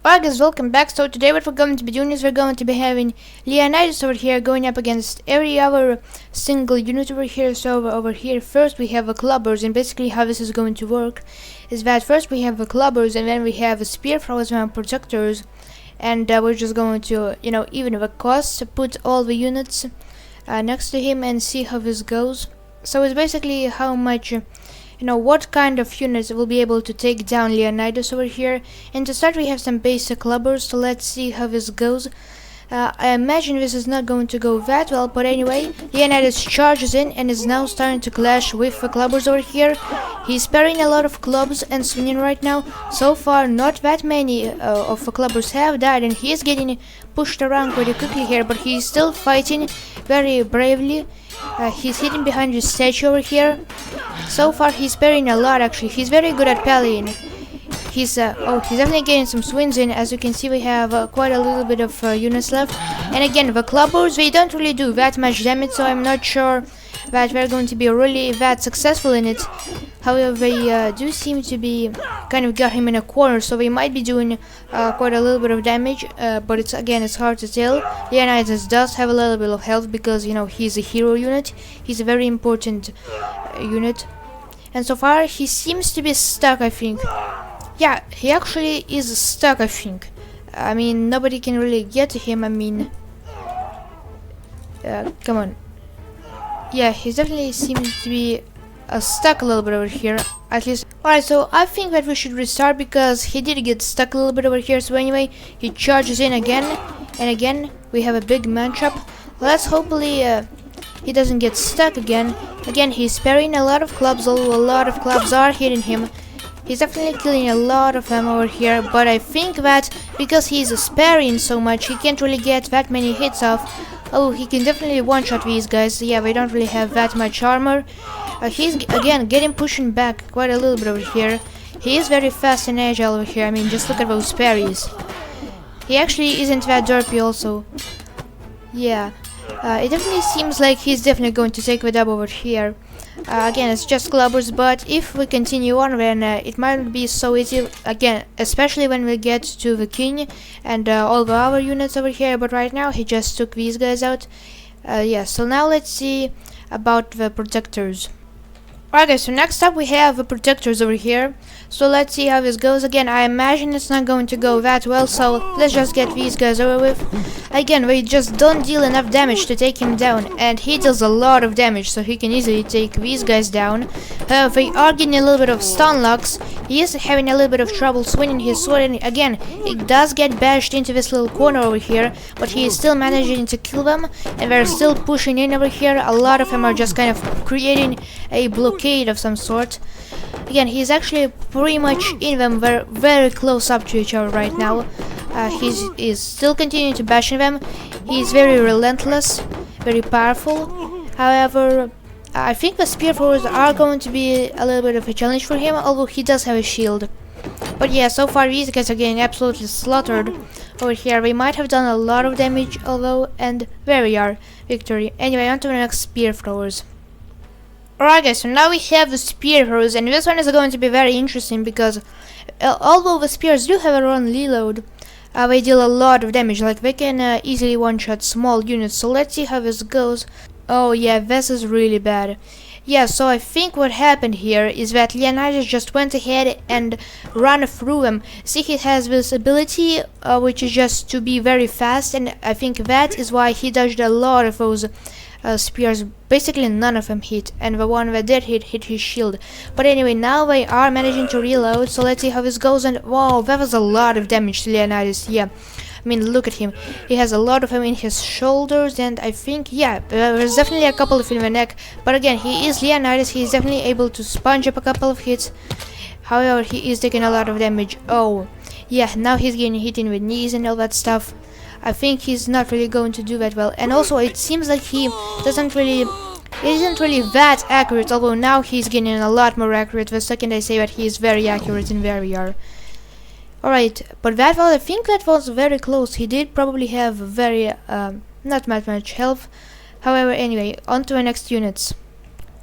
Alright guys, welcome back. So today what we're going to be doing is we're going to be having Leonidas over here going up against every other single unit over here. So over here first we have a clubbers, and basically how this is going to work is that first we have a clubbers and then we have a spear throwers and projectors, and we're just going to, even the cost, put all the units next to him and see how this goes. So it's basically how much what kind of units will be able to take down Leonidas over here. And to start we have some basic clubbers, so let's see how this goes. I imagine this is not going to go that well, but anyway, Leonidas charges in and is now starting to clash with the clubbers over here. He's sparing a lot of clubs and swinging right now. So far not that many of the clubbers have died, and he is getting pushed around pretty quickly here, but he's still fighting very bravely. He's hidden behind this statue over here. So far he's sparing a lot actually. He's very good at parrying. He's definitely getting some swings in. As you can see, we have quite a little bit of units left. And again, the clubbers, they don't really do that much damage, so I'm not sure that we're going to be really that successful in it. However, they do seem to be kind of got him in a corner, so they might be doing quite a little bit of damage, but it's hard to tell. Leonidas does have a little bit of health because he's a hero unit. He's a very important unit, and so far he seems to be stuck, I think. Yeah, he actually is stuck, I think. I mean, nobody can really get to him. I mean, come on. Yeah, he definitely seems to be stuck a little bit over here, at least. Alright, so I think that we should restart because he did get stuck a little bit over here. So anyway, he charges in again, and again we have a big matchup. Let's hopefully he doesn't get stuck again. Again, he's sparing a lot of clubs, although a lot of clubs are hitting him. He's definitely killing a lot of them over here, but I think that because he's sparing so much, he can't really get that many hits off. Oh, he can definitely one-shot these guys. Yeah, they don't really have that much armor. He's again getting pushing back quite a little bit over here. He is very fast and agile over here. I mean, just look at those parries. He actually isn't that derpy also. Yeah, it definitely seems like he's definitely going to take the dub over here. Again, it's just clubbers, but if we continue on, then it might not be so easy again, especially when we get to the king and all the other units over here. But right now he just took these guys out. Yeah, so now let's see about the protectors. Alright guys, so next up we have the protectors over here. So let's see how this goes. Again, I imagine it's not going to go that well, so let's just get these guys over with. Again, they just don't deal enough damage to take him down, and he deals a lot of damage, so he can easily take these guys down. They are getting a little bit of stun locks. He is having a little bit of trouble swinging his sword, and again, he does get bashed into this little corner over here, but he is still managing to kill them, and they're still pushing in over here. A lot of them are just kind of creating a blockade of some sort. Again, he's actually pretty much in them, very close up to each other right now. He's still continuing to bash them. He's very relentless, very powerful. However, I think the spear throwers are going to be a little bit of a challenge for him, although he does have a shield. But yeah, so far these guys are getting absolutely slaughtered over here. They might have done a lot of damage, although, and there we are, victory. Anyway, on to the next spear throwers. Alright guys, so now we have the spear throwers, and this one is going to be very interesting because although the spears do have a run reload, they deal a lot of damage. Like, they can easily one-shot small units. So let's see how this goes. Oh yeah, this is really bad. Yeah, so I think what happened here is that Leonidas just went ahead and ran through them. See, he has this ability, which is just to be very fast, and I think that is why he dodged a lot of those spears. Basically none of them hit, and the one that did hit his shield. But anyway, now they are managing to reload, so let's see how this goes. And wow, that was a lot of damage to Leonidas. Yeah, I mean, look at him. He has a lot of them in his shoulders, and I think, yeah, there's definitely a couple of in the neck. But again, he is Leonidas. He is definitely able to sponge up a couple of hits. However, he is taking a lot of damage. Oh yeah, now he's getting hit in the knees and all that stuff. I think he's not really going to do that well, and also it seems like he isn't really that accurate, although now he's getting a lot more accurate the second I say that he is very accurate, and there we are. Alright, but that was, I think that was very close. He did probably have very not that much health. However, anyway, on to the next units.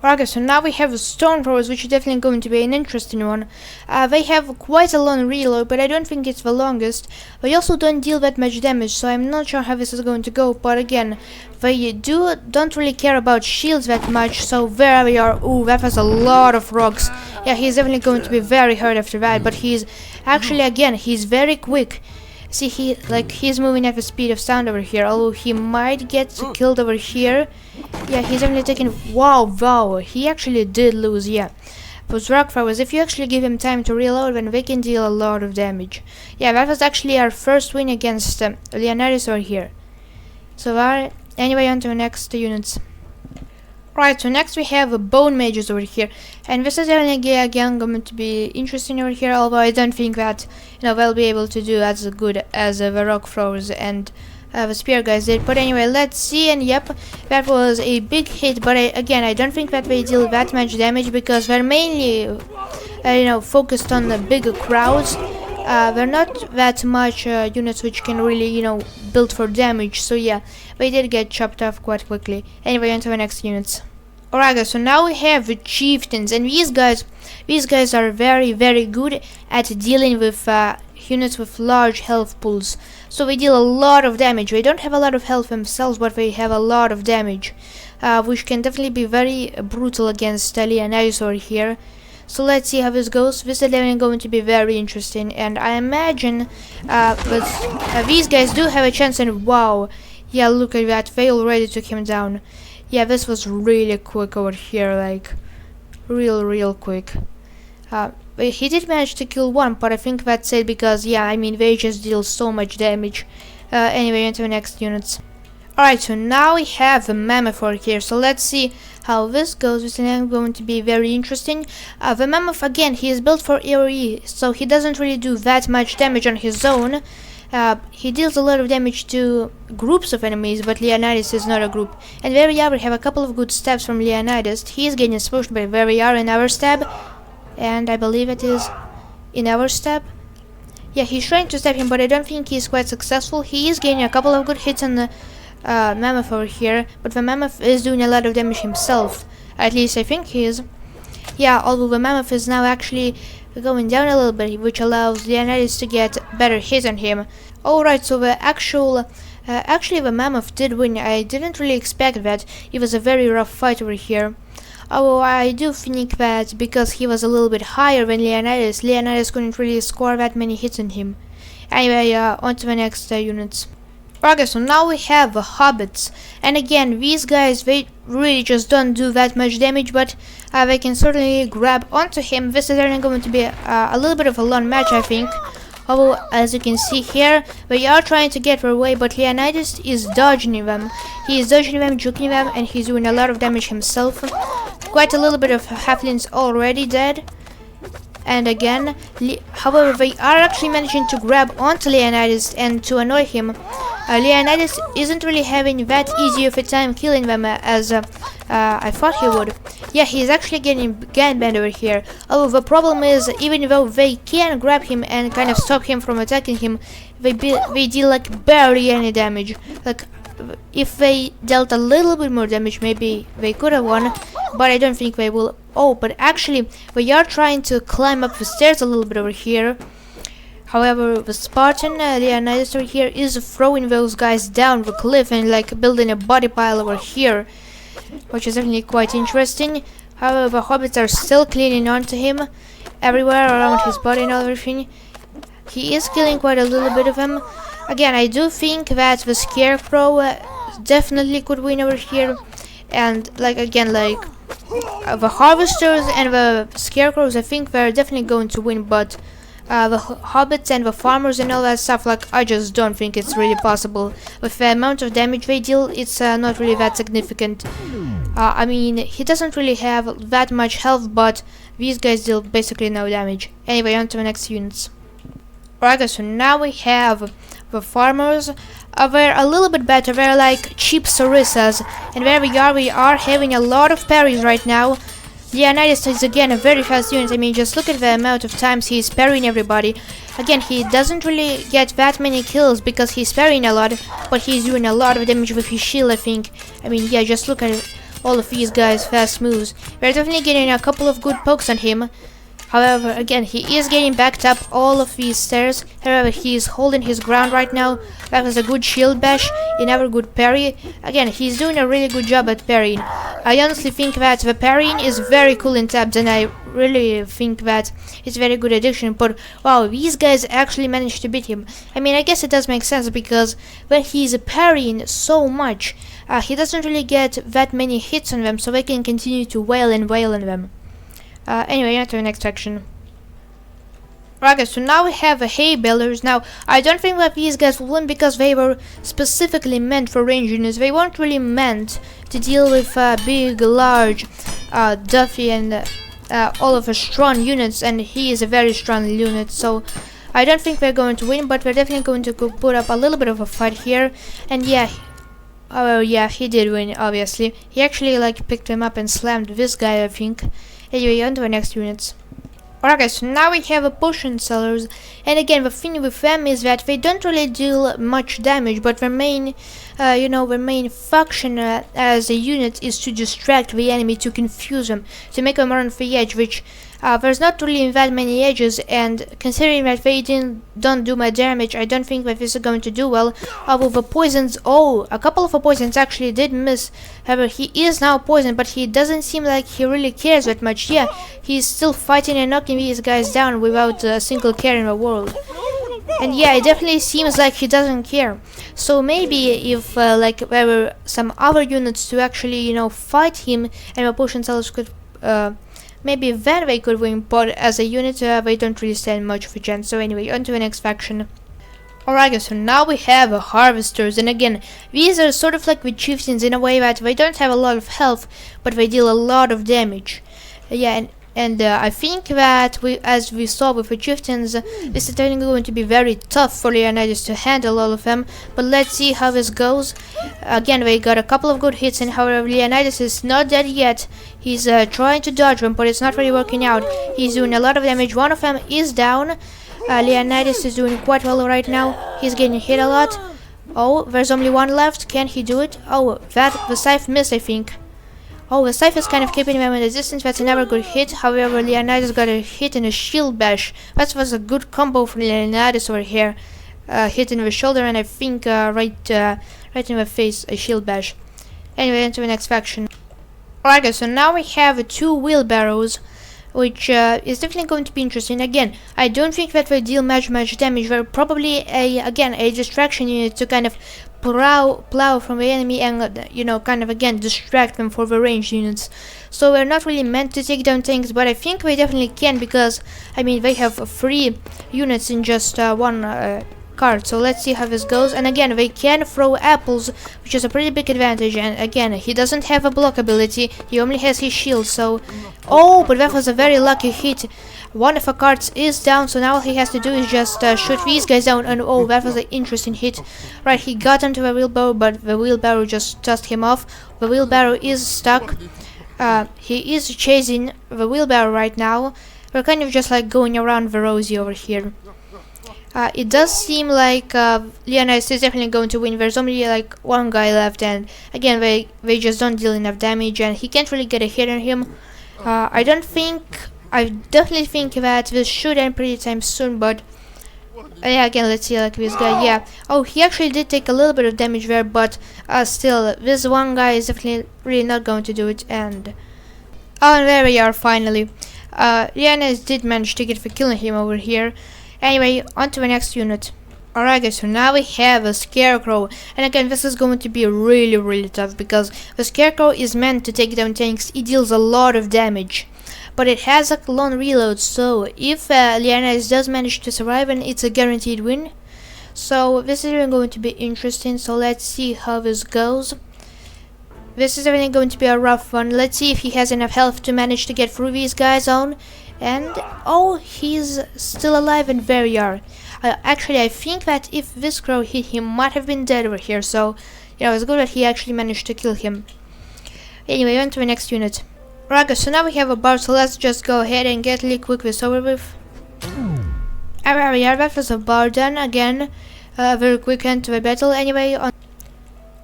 Okay, so now we have stone throwers, which is definitely going to be an interesting one. They have quite a long reload, but I don't think it's the longest. They also don't deal that much damage, so I'm not sure how this is going to go. But again, they don't really care about shields that much, so there we are. Ooh, that was a lot of rocks. Yeah, he's definitely going to be very hurt after that, but he's actually, again, he's very quick. See, he's moving at the speed of sound over here, although he might get killed over here. Yeah, he's only taking... Wow, he actually did lose, yeah. Those rock throwers, if you actually give him time to reload, then they can deal a lot of damage. Yeah, that was actually our first win against Leonidas over here. So, anyway, on to the next units. Right, so next we have bone mages over here, and this is definitely again going to be interesting over here, although I don't think that, you know, they'll be able to do as good as the rock throwers and the spear guys did. But anyway, let's see, and yep, that was a big hit, but again, I don't think that they deal that much damage because they're mainly, you know, focused on the bigger crowds. They're not that much units which can really, you know, build for damage, so yeah, they did get chopped off quite quickly. Anyway, on to the next units. Alright guys, so now we have the chieftains, and these guys are very good at dealing with units with large health pools. So they deal a lot of damage. They don't have a lot of health themselves, but they have a lot of damage, which can definitely be very brutal against Leonidas over here. So let's see how this goes. This is definitely going to be very interesting, and I imagine these guys do have a chance. And wow, yeah, look at that, they already took him down. Yeah, this was really quick over here, like real quick. He did manage to kill one, but I think that's it because, yeah, I mean, they just deal so much damage. Anyway, into the next units. Alright, so now we have the mammoth over here, so let's see how this goes. This is going to be very interesting. The mammoth, again, he is built for AoE, so he doesn't really do that much damage on his own. He deals a lot of damage to groups of enemies, but Leonidas is not a group. And there we are, we have a couple of good stabs from Leonidas. He is getting smushed, but there we are in our stab. And I believe it is in our stab. Yeah, he's trying to stab him, but I don't think he's quite successful. He is getting a couple of good hits on the mammoth over here, but the mammoth is doing a lot of damage himself. At least I think he is. Yeah, although the mammoth is now actually going down a little bit, which allows Leonidas to get better hits on him. Alright, so the actually the mammoth did win. I didn't really expect that. It was a very rough fight over here. Although I do think that because he was a little bit higher than Leonidas, Leonidas couldn't really score that many hits on him. Anyway, on to the next units. Okay, so now we have the hobbits, and again, these guys, they really just don't do that much damage, but they can certainly grab onto him. This is certainly going to be a little bit of a long match, I think. Although, as you can see here, they are trying to get their way, but Leonidas is dodging them. He is dodging them, juking them, and he's doing a lot of damage himself. Quite a little bit of halflings already dead. And again, however, they are actually managing to grab onto Leonidas and to annoy him. Leonidas isn't really having that easy of a time killing them as I thought he would. Yeah, he's actually getting gangbanged over here. Although the problem is, even though they can grab him and kind of stop him from attacking him, they deal like barely any damage. Like, if they dealt a little bit more damage, maybe they could have won, but I don't think they will. Oh, but actually, they are trying to climb up the stairs a little bit over here. However, the Spartan, Leonidas over here, is throwing those guys down the cliff and like building a body pile over here, which is definitely quite interesting. However, the hobbits are still clinging onto him everywhere around his body and everything. He is killing quite a little bit of them. Again, I do think that the Scarecrow definitely could win over here, and like again, like the Harvesters and the Scarecrows, I think they're definitely going to win, but the Hobbits and the Farmers and all that stuff, like I just don't think it's really possible. With the amount of damage they deal, it's not really that significant. I mean, he doesn't really have that much health, but these guys deal basically no damage. Anyway, on to the next units. Alright, so now we have the Farmers. They're a little bit better. They're like cheap Sarissas, and there we are having a lot of parries right now. Leonidas is again a very fast unit. I mean, just look at the amount of times he's parrying everybody. Again, he doesn't really get that many kills because he's parrying a lot, but he's doing a lot of damage with his shield, I think. I mean, yeah, just look all of these guys' fast moves. We're definitely getting a couple of good pokes on him. However, again, he is getting backed up all of these stairs. However, he is holding his ground right now. That was a good shield bash, another good parry. Again, he's doing a really good job at parrying. I honestly think that the parrying is very cool in tabs, and I really think that it's very good addition. But wow, these guys actually managed to beat him. I mean, I guess it does make sense because when he's parrying so much, he doesn't really get that many hits on them, so they can continue to wail and wail on them. Anyway, on to the next section. Okay, so now we have hay balers. Now, I don't think that these guys will win because they were specifically meant for range units. They weren't really meant to deal with big, large, Duffy and all of the strong units, and he is a very strong unit, so I don't think they're going to win, but we're definitely going to put up a little bit of a fight here. And yeah, oh yeah, he did win, obviously. He actually like picked him up and slammed this guy, I think. Anyway, on to the next units. Okay, so now we have a potion sellers, and again, the thing with them is that they don't really deal much damage, but their main, their main function as a unit is to distract the enemy, to confuse them, to make them run off the edge, which there's not really that many edges, and considering that they don't do much damage, I don't think that this is going to do well. With the poisons, a couple of the poisons actually did miss. However, he is now poisoned, but he doesn't seem like he really cares that much. Yeah, he's still fighting and knocking these guys down without a single care in the world. And yeah, it definitely seems like he doesn't care. So maybe if there were some other units to actually, fight him, and the potion sellers could maybe then they could win, but as a unit they don't really stand much of a chance. So anyway, on to the next faction. Alright, so now we have harvesters, and again, these are sort of like the chieftains in a way that they don't have a lot of health, but they deal a lot of damage. Yeah, and I think that as we saw with the chieftains, this is definitely going to be very tough for Leonidas to handle all of them. But let's see how this goes. Again, they got a couple of good hits, and however, Leonidas is not dead yet. He's trying to dodge them, but it's not really working out. He's doing a lot of damage. One of them is down. Leonidas is doing quite well right now. He's getting hit a lot. Oh, there's only one left. Can he do it? Oh, the scythe missed, I think. Oh, the scythe is kind of keeping them in the distance. That's another good hit. However, Leonidas got a hit and a shield bash. That was a good combo from Leonidas over here. Hit in the shoulder and I think right in the face, a shield bash. Anyway, into the next faction. Alright, so now we have 2 wheelbarrows, which is definitely going to be interesting. Again, I don't think that they deal much damage. They're probably a distraction unit to kind of plow from the enemy and kind of again distract them for the ranged units. So they're not really meant to take down tanks, but I think they definitely can because I mean they have 3 units in just one card. So let's see how this goes. And again, they can throw apples, which is a pretty big advantage. And again, he doesn't have a block ability, he only has his shield. So but that was a very lucky hit. One of the cards is down, so now all he has to do is just shoot these guys down. And oh, that was an interesting hit. Right, he got onto the wheelbarrow, but the wheelbarrow just tossed him off. The wheelbarrow is stuck. He is chasing the wheelbarrow right now. We're kind of just like going around the Rosie over here. It does seem like Leonidas is definitely going to win. There's only like one guy left, and again they just don't deal enough damage, and he can't really get a hit on him. I definitely think that this should end pretty time soon, but yeah, again, let's see like this guy. Yeah, oh, he actually did take a little bit of damage there, but still, this one guy is definitely really not going to do it. And and there we are finally. Leonidas did manage to get the kill on him over here. Anyway, on to the next unit. Alright guys, so now we have a Scarecrow, and again this is going to be really tough because the Scarecrow is meant to take down tanks. It deals a lot of damage, but it has a long reload, so if Leonidas does manage to survive, and it's a guaranteed win. So this is really going to be interesting, so let's see how this goes. This is definitely going to be a rough one. Let's see if he has enough health to manage to get through these guys on. And oh, he's still alive, and there we are. Actually, I think that if this crow hit him, might have been dead over here. So, it's good that he actually managed to kill him. Anyway, on to the next unit. Right, so now we have a bar, so let's just go ahead and get really quick this over with. Alright, yeah, that was a bar done again. Very quick end to the battle. Anyway,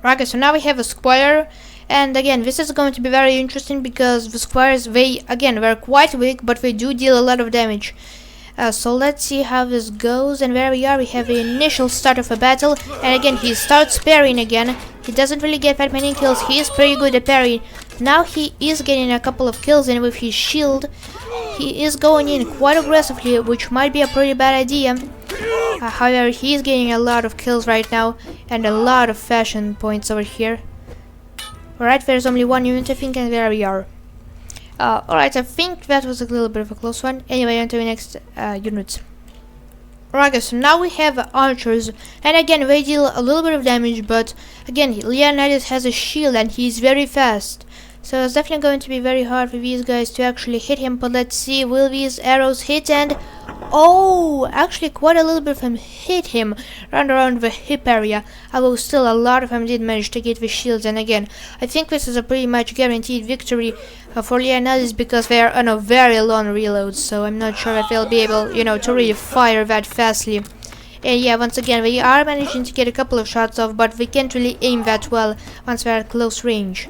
right, so now we have a squire. And again, this is going to be very interesting because the squares, they again were quite weak, but they do deal a lot of damage. So let's see how this goes. And there we are, we have the initial start of a battle. And again, he starts parrying again. He doesn't really get that many kills. He is pretty good at parrying. Now he is getting a couple of kills, and with his shield he is going in quite aggressively, which might be a pretty bad idea. However, he is getting a lot of kills right now and a lot of fashion points over here. Alright, there's only one unit I think, and there we are. Alright, I think that was a little bit of a close one. Anyway, on to the next unit. Alright, so now we have archers, and again they deal a little bit of damage, but again Leonidas has a shield and he's very fast. So it's definitely going to be very hard for these guys to actually hit him, but let's see, will these arrows hit? And oh, actually quite a little bit of them hit him right around the hip area, although still a lot of them did manage to get the shields. And again, I think this is a pretty much guaranteed victory for Leonidas because they are on a very long reload, so I'm not sure if they'll be able, you know, to really fire that fastly. And yeah, once again, they are managing to get a couple of shots off, but they can't really aim that well once they're at close range.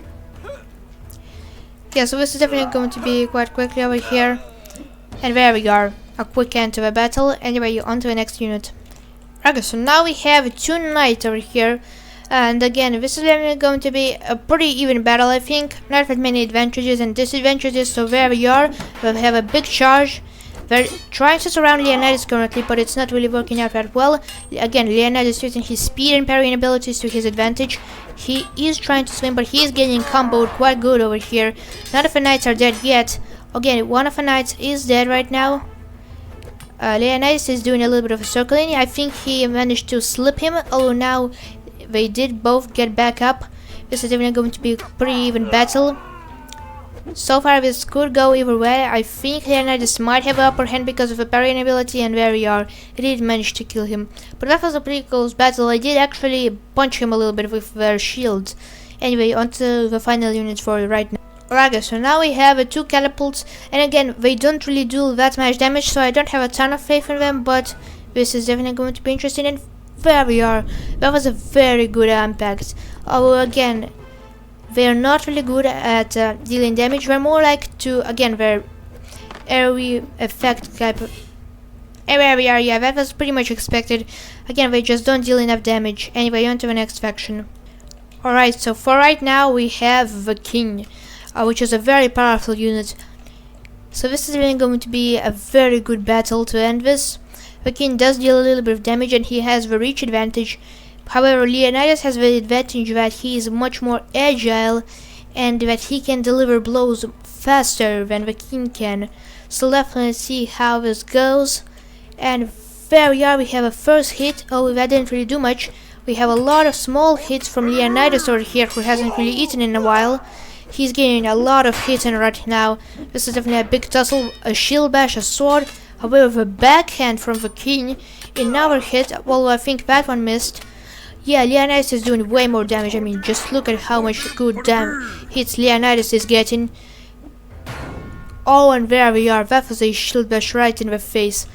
Yeah, so this is definitely going to be quite quickly over here. And there we are, a quick end to the battle. Anyway, on to the next unit. Okay, so now we have two knights over here. And again, this is definitely going to be a pretty even battle, I think. Not that many advantages and disadvantages, so there we are. We have a big charge. They're trying to surround Leonidas currently, but it's not really working out that well. Again, Leonidas is using his speed and parrying abilities to his advantage. He is trying to swim, but he is getting comboed quite good over here. None of the knights are dead yet. Again, one of the knights is dead right now. Leonidas is doing a little bit of a circling. I think he managed to slip him, although now they did both get back up. This is definitely going to be a pretty even battle. So far this could go either way. I think Leonidas might have the upper hand because of the parrying ability, and there we are. He did manage to kill him. But that was a pretty close battle. I did actually punch him a little bit with their shields. Anyway, on to the final unit for right now. Alright, so now we have two catapults, and again, they don't really do that much damage, so I don't have a ton of faith in them, but this is definitely going to be interesting. And there we are. That was a very good impact. Although again, they're not really good at dealing damage. They're more like to, again, their AoE effect type of... And there we are, yeah, that was pretty much expected. Again, they just don't deal enough damage. Anyway, on to the next faction. Alright, so for right now, we have the King, which is a very powerful unit. So this is really going to be a very good battle to end this. The King does deal a little bit of damage, and he has the reach advantage. However, Leonidas has the advantage that he is much more agile and that he can deliver blows faster than the King can. So definitely see how this goes. And there we are, we have a first hit. Oh, that didn't really do much. We have a lot of small hits from Leonidas over here, who hasn't really eaten in a while. He's getting a lot of hits in right now. This is definitely a big tussle, a shield bash, a sword. However, a backhand from the King in our hit, well, I think that one missed. Yeah, Leonidas is doing way more damage. I mean, just look at how much good hits Leonidas is getting. Oh, and there we are. That was a shield bash right in the face.